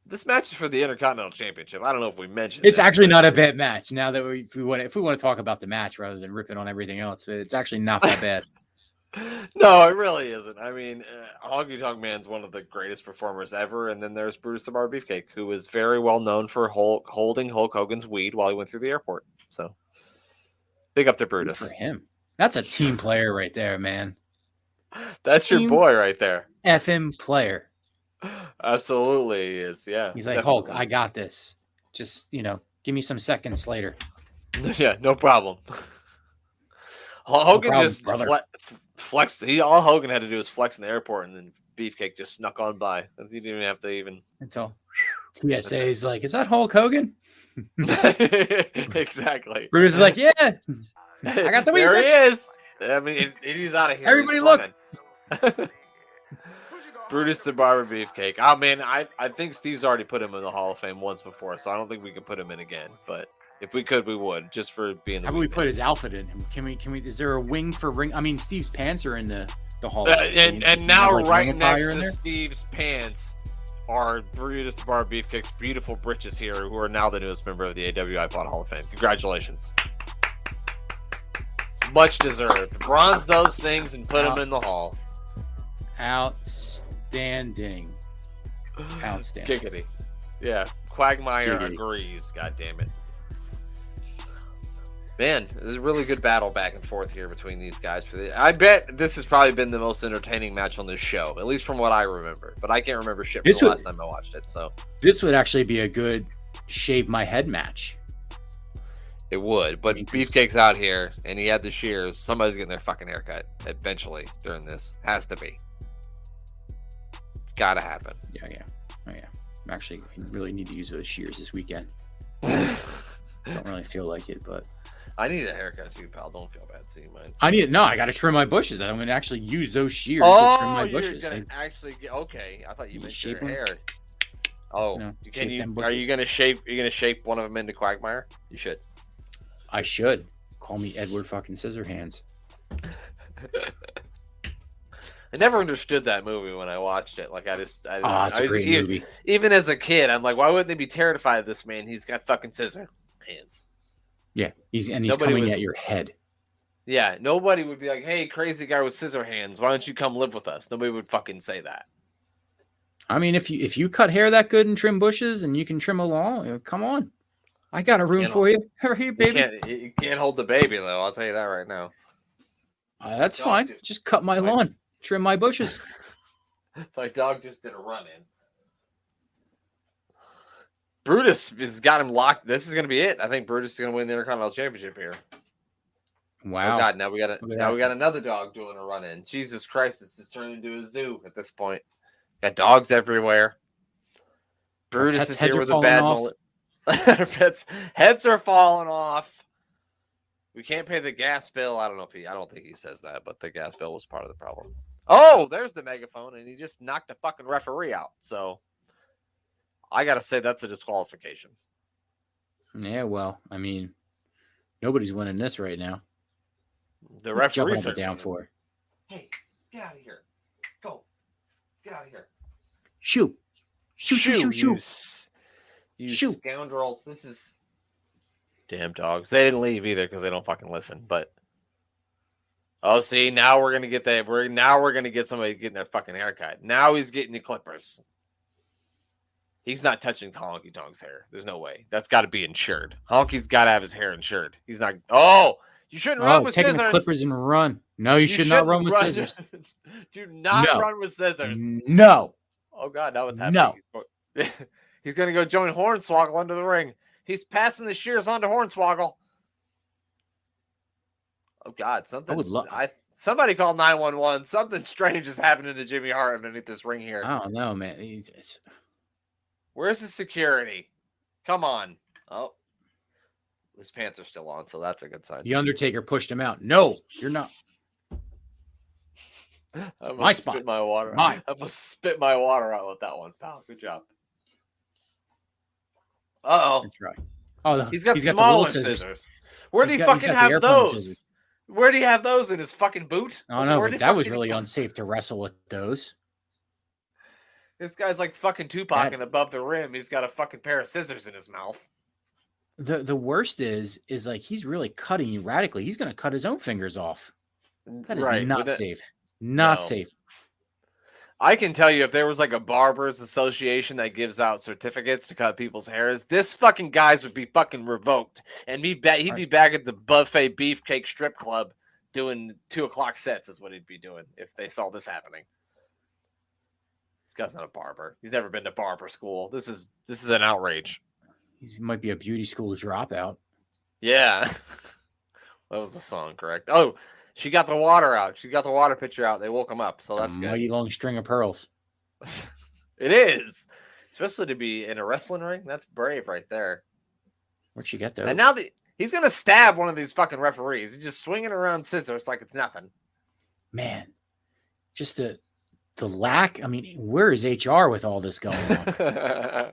Speaker 2: This match is for the Intercontinental Championship. I don't know if we mentioned
Speaker 4: it's actually not a bad match. Now that if we want to talk about the match rather than ripping on everything else, it's actually not that bad.
Speaker 2: No, it really isn't. I mean, Honky Tonk Man's one of the greatest performers ever, and then there's Brutus the Barber Beefcake, who is very well known for holding Hulk Hogan's weed while he went through the airport. So, big up to Brutus.
Speaker 4: Good for him. That's a team player right there, man.
Speaker 2: That's your boy right there.
Speaker 4: FM player.
Speaker 2: Absolutely he is. Yeah.
Speaker 4: He's like, definitely. Hulk, I got this. Just, give me some seconds later.
Speaker 2: Yeah, no problem. Hogan just flexed. All Hogan had to do was flex in the airport, and then Beefcake just snuck on by. He didn't even have to even.
Speaker 4: Until TSA is like, is that Hulk Hogan?
Speaker 2: Exactly.
Speaker 4: Brutus is like, yeah, I got the weed.
Speaker 2: There he is. I mean, he's out of here.
Speaker 4: Everybody look.
Speaker 2: Brutus the Barber Beefcake. Oh man, I think Steve's already put him in the Hall of Fame once before, so I don't think we can put him in again. But if we could, we would, just for being.
Speaker 4: How about we put his outfit in him? Can we? Is there a wing for ring? I mean, Steve's pants are in the Hall of Fame.
Speaker 2: And now right next to Steve's pants are Brutus the Barber Beefcake's beautiful britches here, who are now the newest member of the AWI Pod Hall of Fame. Congratulations. Much deserved. Bronze those things and put them in the hall.
Speaker 4: Outstanding. Outstanding.
Speaker 2: Giggity. Yeah. Quagmire
Speaker 4: Giggity.
Speaker 2: agrees. God damn it. Man, there's a really good battle back and forth here between these guys. I bet this has probably been the most entertaining match on this show, at least from what I remember. But I can't remember shit from the last time I watched it. So
Speaker 4: this would actually be a good shave my head match.
Speaker 2: It would, but Beefcake's out here, and he had the shears. Somebody's getting their fucking haircut eventually during this. Has to be. It's got to happen.
Speaker 4: Yeah. Oh, yeah. Actually, I really need to use those shears this weekend. Don't really feel like it, but...
Speaker 2: I need a haircut too, pal. Don't feel bad seeing mine.
Speaker 4: I got to trim my bushes. I'm going to actually use those shears to trim my bushes.
Speaker 2: You're going to actually get... Okay, I thought you meant
Speaker 4: shape
Speaker 2: your hair. Oh,
Speaker 4: No,
Speaker 2: are you going to shape one of them into Quagmire? You should.
Speaker 4: I should. Call me Edward fucking Scissorhands.
Speaker 2: I never understood that movie when I watched it. Like it's a
Speaker 4: great movie.
Speaker 2: Even as a kid, I'm like, why wouldn't they be terrified of this man? He's got fucking scissor hands.
Speaker 4: Yeah, he's coming at your head.
Speaker 2: Yeah, nobody would be like, hey, crazy guy with scissor hands, why don't you come live with us? Nobody would fucking say that.
Speaker 4: I mean, if you cut hair that good and trim bushes and you can trim a lawn, come on. I got a room for you. Hey, baby.
Speaker 2: You can't hold the baby, though. I'll tell you that right now.
Speaker 4: That's fine. Just cut my lawn. Trim my bushes.
Speaker 2: My dog just did a run-in. Brutus has got him locked. This is going to be it. I think Brutus is going to win the Intercontinental Championship here.
Speaker 4: Wow.
Speaker 2: Oh, God. Now we got another dog doing a run-in. Jesus Christ. This is turning into a zoo at this point. Got dogs everywhere. Brutus is here with a bad mullet. Heads are falling off. We can't pay the gas bill. I don't think he says that, but the gas bill was part of the problem. Oh, there's the megaphone, and he just knocked the fucking referee out. So I gotta say that's a disqualification.
Speaker 4: Yeah, well, I mean, nobody's winning this right now.
Speaker 2: The referee
Speaker 4: jumping up and down for.
Speaker 2: Hey, get out of here! Go, get out of here!
Speaker 4: Shoot!
Speaker 2: You scoundrels! This is damn dogs. They didn't leave either because they don't fucking listen. But see, now we're gonna get that. We're gonna get somebody getting their fucking haircut. Now he's getting the clippers. He's not touching Honky Tonk's hair. There's no way. That's got to be insured. Honky's got to have his hair insured. He's not. Oh, you shouldn't run with scissors.
Speaker 4: Taking the clippers and run. No, you should not run with scissors.
Speaker 2: Do not run with scissors.
Speaker 4: No.
Speaker 2: Oh God, that was happening. No. He's gonna go join Hornswoggle under the ring. He's passing the shears on to Hornswoggle. Oh God, somebody called 911. Something strange is happening to Jimmy Hart underneath this ring here.
Speaker 4: I don't know, man.
Speaker 2: Where's the security? Come on. Oh, his pants are still on, so that's a good sign.
Speaker 4: The Undertaker pushed him out. No, you're not. My spot.
Speaker 2: Spit my water.
Speaker 4: Mine.
Speaker 2: I must spit my water out with that one, pal. Good job. Uh-oh.
Speaker 4: That's right. Oh,
Speaker 2: he's got smaller scissors. Where do you fucking have those? Where do you have those in his fucking boot?
Speaker 4: I don't know, but that was really unsafe to wrestle with those.
Speaker 2: This guy's like fucking Tupac and above the rim. He's got a fucking pair of scissors in his mouth.
Speaker 4: The worst is like he's really cutting erratically. He's going to cut his own fingers off. That is not safe. Not safe.
Speaker 2: I can tell you if there was like a barbers association that gives out certificates to cut people's hairs, this fucking guys would be fucking revoked. And he'd be back at the buffet beefcake strip club doing 2:00 sets is what he'd be doing if they saw this happening. This guy's not a barber. He's never been to barber school. This is an outrage.
Speaker 4: He might be a beauty school dropout.
Speaker 2: Yeah. That was the song, correct? Oh, she got the water out. She got the water pitcher out. They woke him up, so that's good.
Speaker 4: Mighty long string of pearls.
Speaker 2: It is. Especially to be in a wrestling ring. That's brave right there.
Speaker 4: Where'd she get those?
Speaker 2: And now he's going to stab one of these fucking referees. He's just swinging around scissors like it's nothing.
Speaker 4: Man, just the lack. I mean, where is HR with all this going on?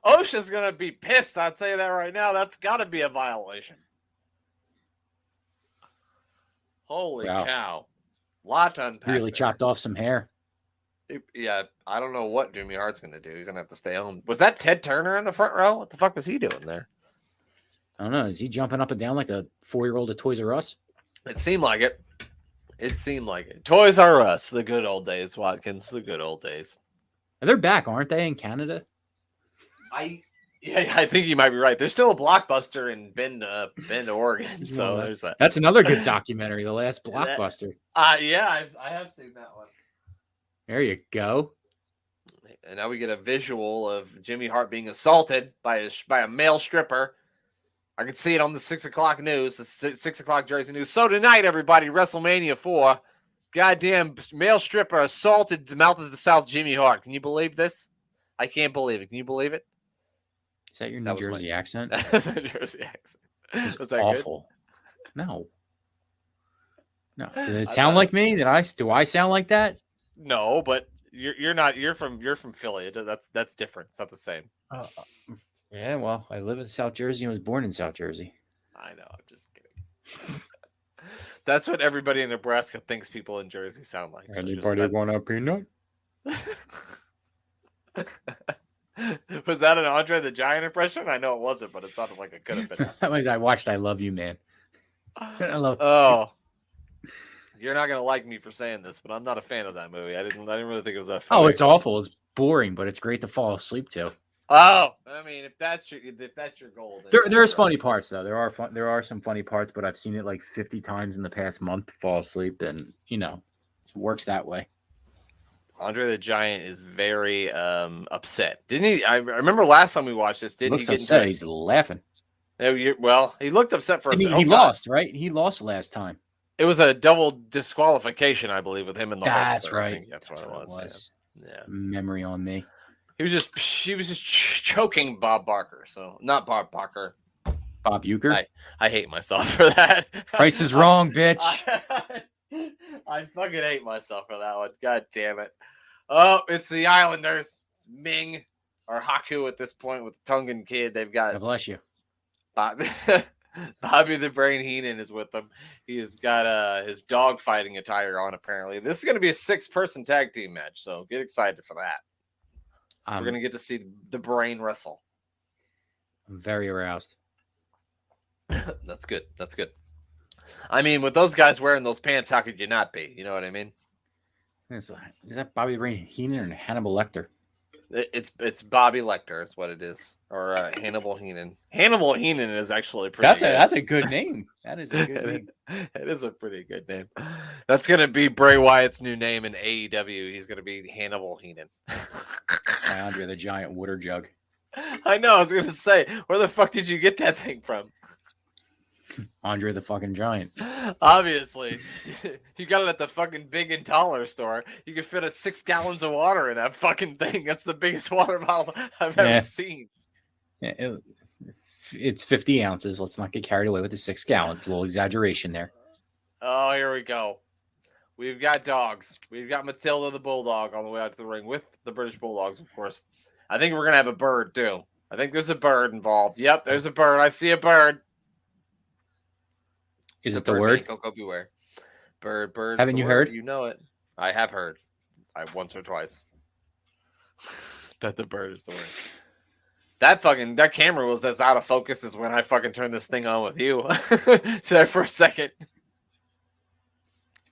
Speaker 2: OSHA's going to be pissed. I'll tell you that right now. That's got to be a violation. Holy cow. Lot to unpack.
Speaker 4: Really chopped off some hair.
Speaker 2: Yeah, I don't know what Jimmy Hart's going to do. He's going to have to stay home. Was that Ted Turner in the front row? What the fuck was he doing there?
Speaker 4: I don't know. Is he jumping up and down like a 4-year-old at Toys R Us?
Speaker 2: It seemed like it. It seemed like it. Toys R Us, the good old days, Watkins, the good old days.
Speaker 4: They're back, aren't they, in Canada?
Speaker 2: Yeah, I think you might be right. There's still a Blockbuster in Bend, Oregon. So there's that.
Speaker 4: That's another good documentary, The Last Blockbuster.
Speaker 2: Yeah, I have seen that one.
Speaker 4: There you go.
Speaker 2: And now we get a visual of Jimmy Hart being assaulted by a male stripper. I can see it on the 6 o'clock news, the 6 o'clock Jersey news. So tonight, everybody, WrestleMania 4, goddamn male stripper assaulted the Mouth of the South Jimmy Hart. Can you believe this? I can't believe it. Can you believe it?
Speaker 4: Is that your New Jersey accent?
Speaker 2: That's a Jersey accent. Was that
Speaker 4: awful. Good? No. Did it sound like me? Do I sound like that?
Speaker 2: No, but you're not. You're from Philly. That's different. It's not the same.
Speaker 4: Yeah, well, I live in South Jersey and was born in South Jersey.
Speaker 2: I know. I'm just kidding. That's what everybody in Nebraska thinks people in Jersey sound like.
Speaker 4: Anybody want a peanut?
Speaker 2: Was that an Andre the Giant impression? I know it wasn't, but it sounded like it could have been.
Speaker 4: I watched I Love You, Man.
Speaker 2: Oh. You're not gonna like me for saying this, but I'm not a fan of that movie. I didn't really think it was that funny.
Speaker 4: Oh, it's awful. It's boring, but it's great to fall asleep to.
Speaker 2: Oh, I mean, if that's your goal,
Speaker 4: there's funny parts though. There are some funny parts, but I've seen it like 50 times in the past month. Fall asleep, and it works that way.
Speaker 2: Andre the Giant is very upset, didn't he? I remember last time we watched this. Didn't he get
Speaker 4: upset? He's laughing.
Speaker 2: Well, he looked upset for a second.
Speaker 4: He lost, right? He lost last time.
Speaker 2: It was a double disqualification, I believe, with him in the
Speaker 4: That's
Speaker 2: Hulkster.
Speaker 4: right.
Speaker 2: I think that's what it was. Yeah.
Speaker 4: Memory on me.
Speaker 2: He was just choking Bob Barker. So not Bob Barker.
Speaker 4: Bob Uecker.
Speaker 2: I hate myself for that.
Speaker 4: Price is wrong, bitch.
Speaker 2: I fucking hate myself for that one. God damn it. Oh, it's the Islanders. It's Ming or Haku at this point with the Tongan kid. They've got.
Speaker 4: God bless you.
Speaker 2: Bobby the Brain Heenan is with them. He has got his dog fighting attire on, apparently. This is going to be a 6-person tag team match, so get excited for that. We're going to get to see the Brain wrestle.
Speaker 4: I'm very aroused.
Speaker 2: That's good. That's good. I mean, with those guys wearing those pants, how could you not be? You know what I mean?
Speaker 4: Is that Bobby the Brain Heenan and Hannibal Lecter?
Speaker 2: It's Bobby Lecter is what it is, or Hannibal Heenan. Hannibal Heenan is actually pretty.
Speaker 4: That's a good name. That is a good name.
Speaker 2: It is a pretty good name. That's gonna be Bray Wyatt's new name in AEW. He's gonna be Hannibal Heenan.
Speaker 4: Andre the Giant water jug.
Speaker 2: I know. I was gonna say, where the fuck did you get that thing from?
Speaker 4: Andre the fucking Giant.
Speaker 2: Obviously, you got it at the fucking Big and Taller store. You can fit 6 gallons of water in that fucking thing. That's the biggest water bottle I've ever seen.
Speaker 4: Yeah, it's 50 ounces. Let's not get carried away with the 6 gallons. A little exaggeration there.
Speaker 2: Oh, here we go. We've got dogs. We've got Matilda the Bulldog on the way out to the ring with the British Bulldogs, of course. I think we're going to have a bird, too. I think there's a bird involved. Yep, there's a bird. I see a bird.
Speaker 4: Is it the word?
Speaker 2: Coco beware. Bird.
Speaker 4: Haven't you heard?
Speaker 2: You know it. I have heard. Once or twice. That the bird is the word. That camera was as out of focus as when I fucking turned this thing on with you. There for a second.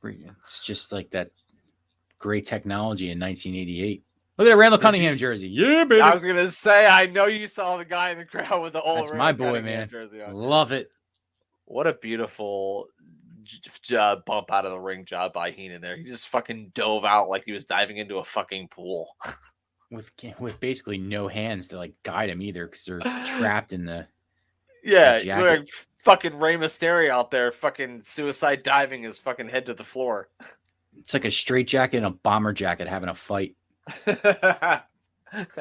Speaker 4: It's just like that great technology in 1988. Look at that Randall Cunningham jersey. Yeah, baby.
Speaker 2: I was gonna say, I know you saw the guy in the crowd with the old.
Speaker 4: That's my boy, man.
Speaker 2: Jersey on.
Speaker 4: Love it.
Speaker 2: What a beautiful bump out of the ring job by Heenan there. He just fucking dove out like he was diving into a fucking pool.
Speaker 4: with basically no hands to like guide him either, because they're trapped in the
Speaker 2: like fucking Rey Mysterio out there fucking suicide diving his fucking head to the floor.
Speaker 4: It's like a straight jacket and a bomber jacket having a fight. It's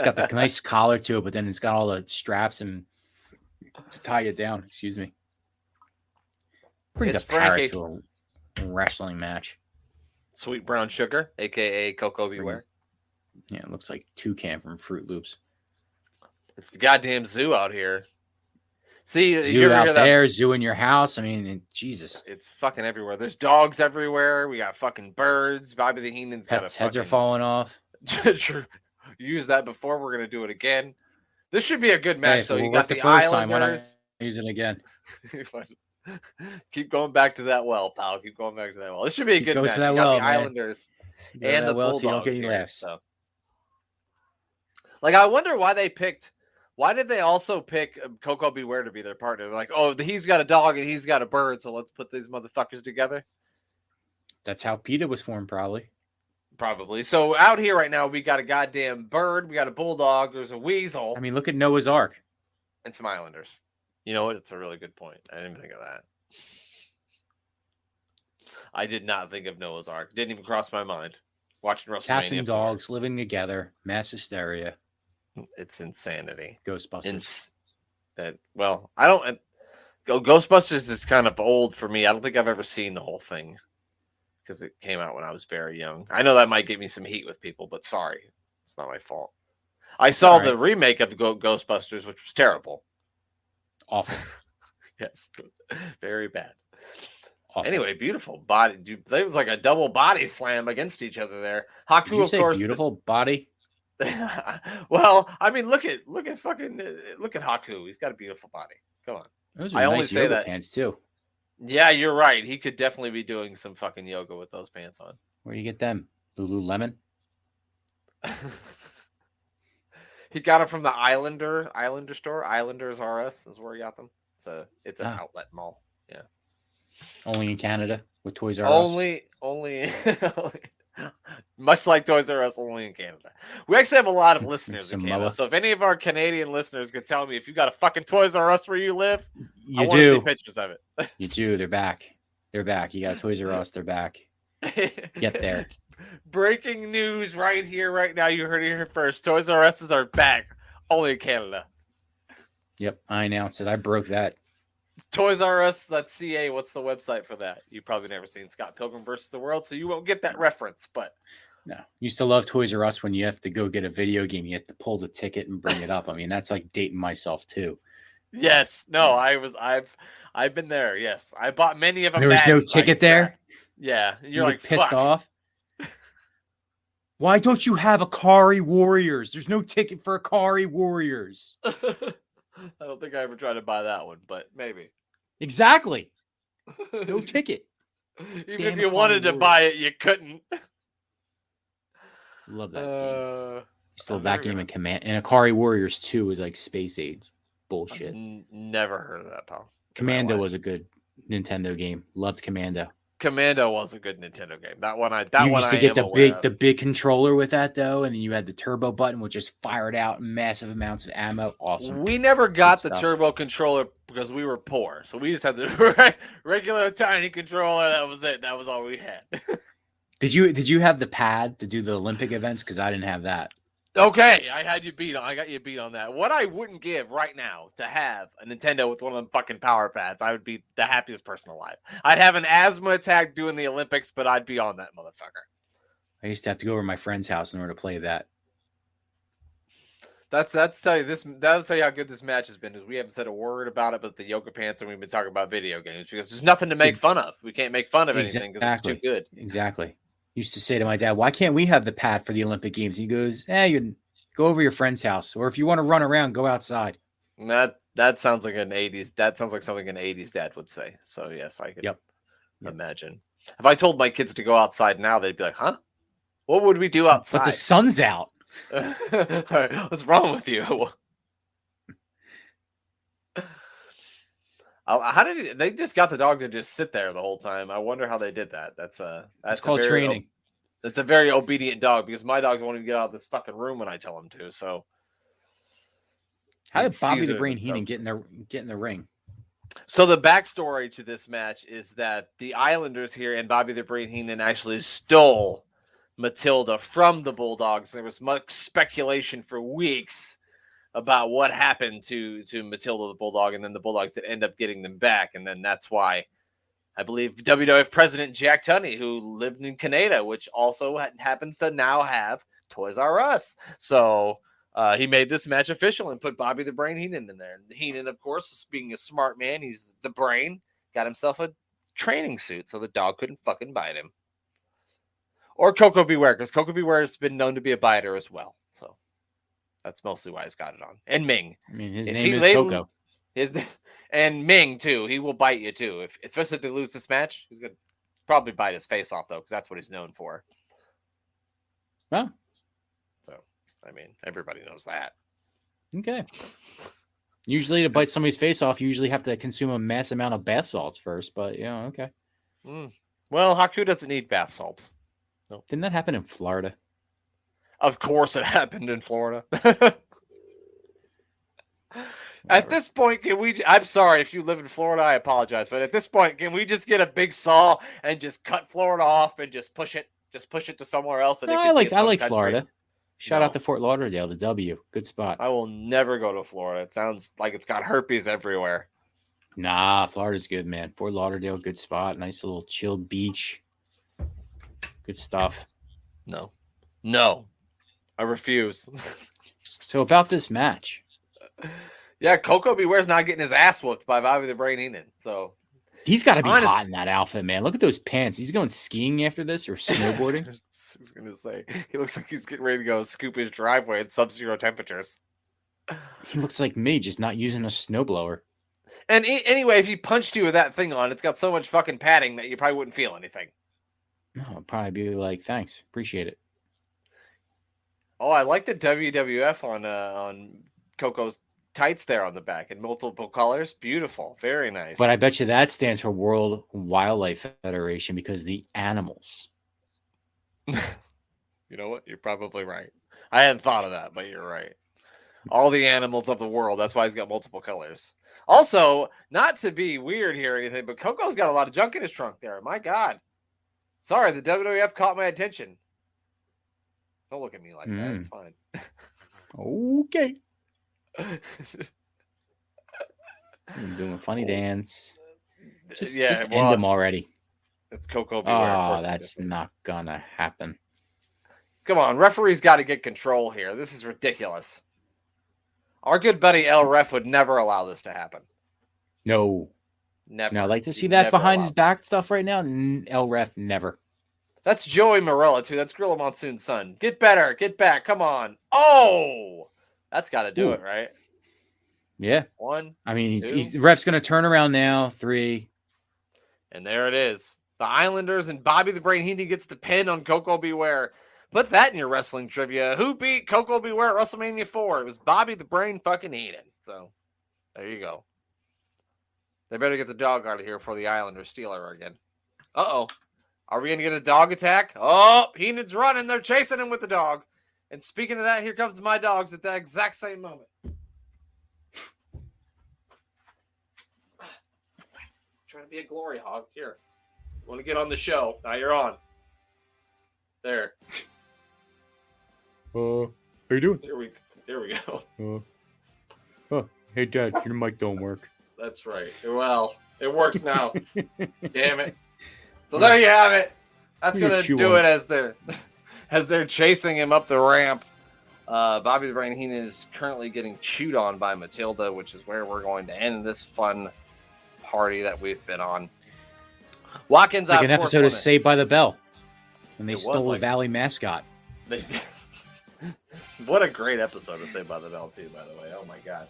Speaker 4: got the nice collar to it, but then it's got all the straps and to tie you down. Excuse me. Brings a parrot to a wrestling match.
Speaker 2: Sweet Brown Sugar, aka Coco Beware.
Speaker 4: Yeah, it looks like Toucan from Fruit Loops.
Speaker 2: It's the goddamn zoo out here. See,
Speaker 4: zoo out there, zoo in your house. I mean, Jesus,
Speaker 2: it's fucking everywhere. There's dogs everywhere. We got fucking birds. Bobby the Heenan's got
Speaker 4: heads are falling off.
Speaker 2: Use that before. We're gonna do it again. This should be a good match, though. You got the
Speaker 4: first
Speaker 2: Islanders.
Speaker 4: time. Why not use it again?
Speaker 2: Keep going back to that well, pal. Keep going back to that well. This should be a
Speaker 4: Keep
Speaker 2: good
Speaker 4: going
Speaker 2: match.
Speaker 4: to that
Speaker 2: You got
Speaker 4: well,
Speaker 2: the
Speaker 4: man.
Speaker 2: Islanders
Speaker 4: Go to
Speaker 2: and
Speaker 4: that
Speaker 2: the
Speaker 4: well till you don't
Speaker 2: Bulldogs
Speaker 4: get any
Speaker 2: here.
Speaker 4: laughs.
Speaker 2: So, like, I wonder why they picked. Why did they also pick Coco Beware to be their partner? They're like, oh, he's got a dog and he's got a bird, so let's put these motherfuckers together.
Speaker 4: That's how PETA was formed, probably.
Speaker 2: Probably. So out here right now, we got a goddamn bird, we got a bulldog, there's a weasel,
Speaker 4: I mean, look at Noah's Ark.
Speaker 2: and some Islanders. You know what? It's a really good point. I didn't even think of that. I did not think of Noah's Ark. Didn't even cross my mind. Watching WrestleMania.
Speaker 4: Cats and dogs living together, mass hysteria.
Speaker 2: It's insanity.
Speaker 4: Ghostbusters.
Speaker 2: Well, I don't. Ghostbusters is kind of old for me. I don't think I've ever seen the whole thing because it came out when I was very young. I know that might give me some heat with people, but sorry, it's not my fault. I saw the remake of Ghostbusters, which was terrible.
Speaker 4: Awful.
Speaker 2: Yes, very bad.
Speaker 4: Awful.
Speaker 2: Anyway, beautiful body. Dude, it was like a double body slam against each other there. Haku,
Speaker 4: Did you say
Speaker 2: of course,
Speaker 4: beautiful body.
Speaker 2: well, I mean, look at Haku. He's got a beautiful body. Come on.
Speaker 4: Those are
Speaker 2: I
Speaker 4: nice
Speaker 2: only say
Speaker 4: yoga
Speaker 2: that.
Speaker 4: pants too.
Speaker 2: Yeah, you're right. He could definitely be doing some fucking yoga with those pants on.
Speaker 4: Where do you get them? Lululemon.
Speaker 2: He got them from the Islander store. Islanders RS is where he got them. It's an outlet mall. Yeah.
Speaker 4: Only in Canada with Toys R Us.
Speaker 2: Only much like Toys R Us, only in Canada. We actually have a lot of listeners in Canada. So if any of our Canadian listeners could tell me if you got a fucking Toys R Us where you live, I want to see pictures of it.
Speaker 4: You do. They're back. They're back. You got Toys R Us. They're back. Get there.
Speaker 2: Breaking news right here, right now. You heard it here first. Toys R Us are back. Only in Canada.
Speaker 4: Yep. I announced it. I broke that.
Speaker 2: Toys R Us.ca. What's the website for that? You've probably never seen Scott Pilgrim versus the World, so you won't get that reference. But
Speaker 4: no, used to love Toys R Us when you have to go get a video game. You have to pull the ticket and bring it up. I mean, that's like dating myself too.
Speaker 2: Yes. No, I've been there. Yes. I bought many of them.
Speaker 4: There was no ticket there?
Speaker 2: Yeah.
Speaker 4: You're like pissed off. Why don't you have Akari Warriors? There's no ticket for Akari Warriors.
Speaker 2: I don't think I ever tried to buy that one, but maybe.
Speaker 4: Exactly. No ticket.
Speaker 2: Even if you wanted to buy it, you couldn't.
Speaker 4: Love that game. Still that game in Command and Akari Warriors 2 is like space age bullshit.
Speaker 2: Never heard of that, pal.
Speaker 4: Commando was a good Nintendo game. Loved Commando.
Speaker 2: Commando was a good Nintendo game.
Speaker 4: You used to get the big controller with that though, and then you had the turbo button, which just fired out massive amounts of ammo. Awesome.
Speaker 2: We never got the turbo controller because we were poor, so we just had the regular tiny controller. That was it. That was all we had.
Speaker 4: Did you have the pad to do the Olympic events? Because I didn't have that.
Speaker 2: Okay, I got you beat on that. What I wouldn't give right now to have a Nintendo with one of them fucking power pads, I would be the happiest person alive. I'd have an asthma attack doing the Olympics, but I'd be on that motherfucker.
Speaker 4: I used to have to go over to my friend's house in order to play that.
Speaker 2: That'll tell you how good this match has been. Is we haven't said a word about it, but the yoga pants, and we've been talking about video games because there's nothing to make fun of. We can't make fun of anything because it's too good.
Speaker 4: Exactly. Used to say to my dad, "Why can't we have the pad for the Olympic Games?" He goes, you go over your friend's house, or if you want to run around, go outside.
Speaker 2: That sounds like an 80s. That sounds like something an 80s dad would say. So yes, I could imagine. If I told my kids to go outside now, they'd be like, "Huh? What would we do outside?"
Speaker 4: But the sun's out.
Speaker 2: What's wrong with you? How did they just got the dog to just sit there the whole time? I wonder how they did that. That's
Speaker 4: called training.
Speaker 2: It's a very obedient dog because my dogs won't even get out of this fucking room when I tell them to. So,
Speaker 4: how did Bobby the Brain Heenan get in the ring?
Speaker 2: So the backstory to this match is that the Islanders here and Bobby the Brain Heenan actually stole Matilda from the Bulldogs. There was much speculation for weeks about what happened to Matilda the Bulldog, and then the Bulldogs that end up getting them back, and then that's why I believe WWF President Jack Tunney, who lived in Canada, which also happens to now have Toys R Us. So he made this match official and put Bobby the Brain Heenan in there. And Heenan, of course, being a smart man, he's the brain, got himself a training suit so the dog couldn't fucking bite him. Or Coco Beware, because Coco Beware has been known to be a biter as well. So that's mostly why he's got it on. And Ming.
Speaker 4: I mean, his name is Coco.
Speaker 2: And Ming too. He will bite you too. Especially if they lose this match, he's gonna probably bite his face off though, because that's what he's known for.
Speaker 4: Well,
Speaker 2: so I mean, everybody knows that.
Speaker 4: okay. Usually, to bite somebody's face off, you usually have to consume a mass amount of bath salts first. But yeah, okay.
Speaker 2: Well, Haku doesn't need bath salts.
Speaker 4: No. Didn't that happen in Florida?
Speaker 2: Of course, it happened in Florida. At this point, I'm sorry if you live in Florida, I apologize. But at this point, can we just get a big saw and just cut Florida off and just push it to somewhere else? And
Speaker 4: I like Florida. Shout out to Fort Lauderdale, the W. Good spot.
Speaker 2: I will never go to Florida. It sounds like it's got herpes everywhere.
Speaker 4: Nah, Florida's good, man. Fort Lauderdale, good spot. Nice little chilled beach. Good stuff.
Speaker 2: No. I refuse.
Speaker 4: So about this match.
Speaker 2: Yeah, Coco Beware's not getting his ass whooped by Bobby the Brain Heenan. So
Speaker 4: he's got to be hot in that outfit, man. Look at those pants. He's going skiing after this or snowboarding.
Speaker 2: I was going to say, he looks like he's getting ready to go scoop his driveway at sub-zero temperatures.
Speaker 4: He looks like me, just not using a snowblower.
Speaker 2: And anyway, if he punched you with that thing on, it's got so much fucking padding that you probably wouldn't feel anything.
Speaker 4: No, I'd probably be like, thanks. Appreciate it.
Speaker 2: Oh, I like the WWF on Coco's tights there on the back in multiple colors. Beautiful. Very nice.
Speaker 4: But I bet you that stands for World Wildlife Federation because the animals.
Speaker 2: You know what? You're probably right. I hadn't thought of that, but you're right. All the animals of the world. That's why he's got multiple colors. Also, not to be weird here or anything, but Coco's got a lot of junk in his trunk there. My God. Sorry, the WWF caught my attention. Don't look at me like that. It's fine.
Speaker 4: Okay. I'm doing a funny dance. Just end them already.
Speaker 2: It's Coco Beware.
Speaker 4: Oh, that's not gonna happen.
Speaker 2: Come on, referee's got to get control here. This is ridiculous. Our good buddy El Ref would never allow this to happen.
Speaker 4: No.
Speaker 2: Never.
Speaker 4: No, I'd like to see that behind his back stuff right now. El Ref, never.
Speaker 2: That's Joey Morella, too. That's Gorilla Monsoon's son. Get better. Get back. Come on. Oh! That's got to do it, right?
Speaker 4: Yeah.
Speaker 2: 1.
Speaker 4: I mean,
Speaker 2: two.
Speaker 4: he's ref's going to turn around now. 3.
Speaker 2: And there it is. The Islanders and Bobby the Brain Heenan gets the pin on Coco Beware. Put that in your wrestling trivia. Who beat Coco Beware at WrestleMania 4? It was Bobby the Brain fucking Heenan. So, there you go. They better get the dog out of here before the Islanders steal her again. Uh-oh. Are we going to get a dog attack? Oh, Heenan's running. They're chasing him with the dog. And speaking of that, here comes my dogs at that exact same moment. Trying to be a glory hog. Here. You want to get on the show? Now you're on. There.
Speaker 4: How you doing?
Speaker 2: Here we go.
Speaker 4: Hey, Dad, your mic don't work.
Speaker 2: That's right. Well, it works now. Damn it. So there you have it. That's going to do it as they're chasing him up the ramp. Bobby the Brain Heenan is currently getting chewed on by Matilda, which is where we're going to end this fun party that we've been on. Watkins,
Speaker 4: like an episode of Saved by the Bell, when they stole
Speaker 2: like
Speaker 4: a Valley mascot.
Speaker 2: What a great episode of Saved by the Bell, too, by the way. Oh, my God.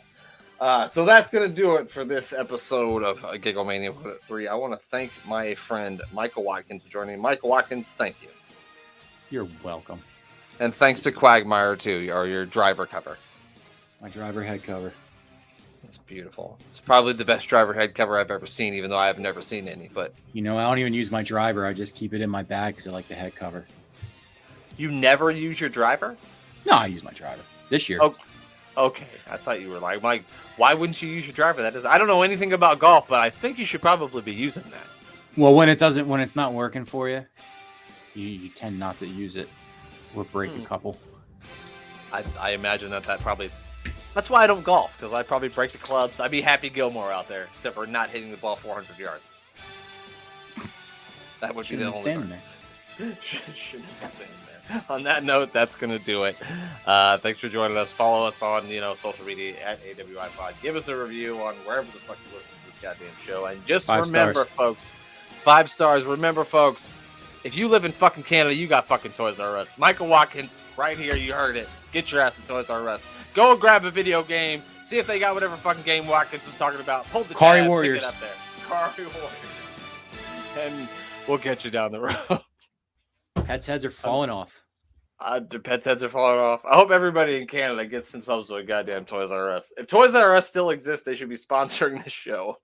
Speaker 2: So that's going to do it for this episode of GiggleMania 3. I want to thank my friend Michael Watkins for joining me. Michael Watkins, thank you.
Speaker 4: You're welcome.
Speaker 2: And thanks to Quagmire, too, or your driver cover.
Speaker 4: My driver head cover.
Speaker 2: It's beautiful. It's probably the best driver head cover I've ever seen, even though I've never seen any. But
Speaker 4: I don't even use my driver. I just keep it in my bag because I like the head cover.
Speaker 2: You never use your driver?
Speaker 4: No, I use my driver this year.
Speaker 2: Oh, okay. I thought you were like, Mike, why wouldn't you use your driver? I don't know anything about golf, but I think you should probably be using that.
Speaker 4: Well, when it's not working for you, you tend not to use it or break a couple.
Speaker 2: I imagine that probably. That's why I don't golf, because I'd probably break the clubs. I'd be Happy Gilmore out there, except for not hitting the ball 400 yards. That would be the only
Speaker 4: standing there.
Speaker 2: Shouldn't be standing there. On that note, that's going to do it. Thanks for joining us. Follow us on social media at AWI Pod. Give us a review on wherever the fuck you listen to this goddamn show. And just remember, folks, 5 stars. Remember, folks, if you live in fucking Canada, you got fucking Toys R Us. Michael Watkins, right here, you heard it. Get your ass to Toys R Us. Go grab a video game. See if they got whatever fucking game Watkins was talking about. Hold the
Speaker 4: Kari
Speaker 2: tab,
Speaker 4: Warriors.
Speaker 2: Pick it up there. Kari Warriors. And we'll get you down the road.
Speaker 4: Pets' heads are falling off.
Speaker 2: The pets' heads are falling off. I hope everybody in Canada gets themselves to a goddamn Toys R Us. If Toys R Us still exists, they should be sponsoring this show.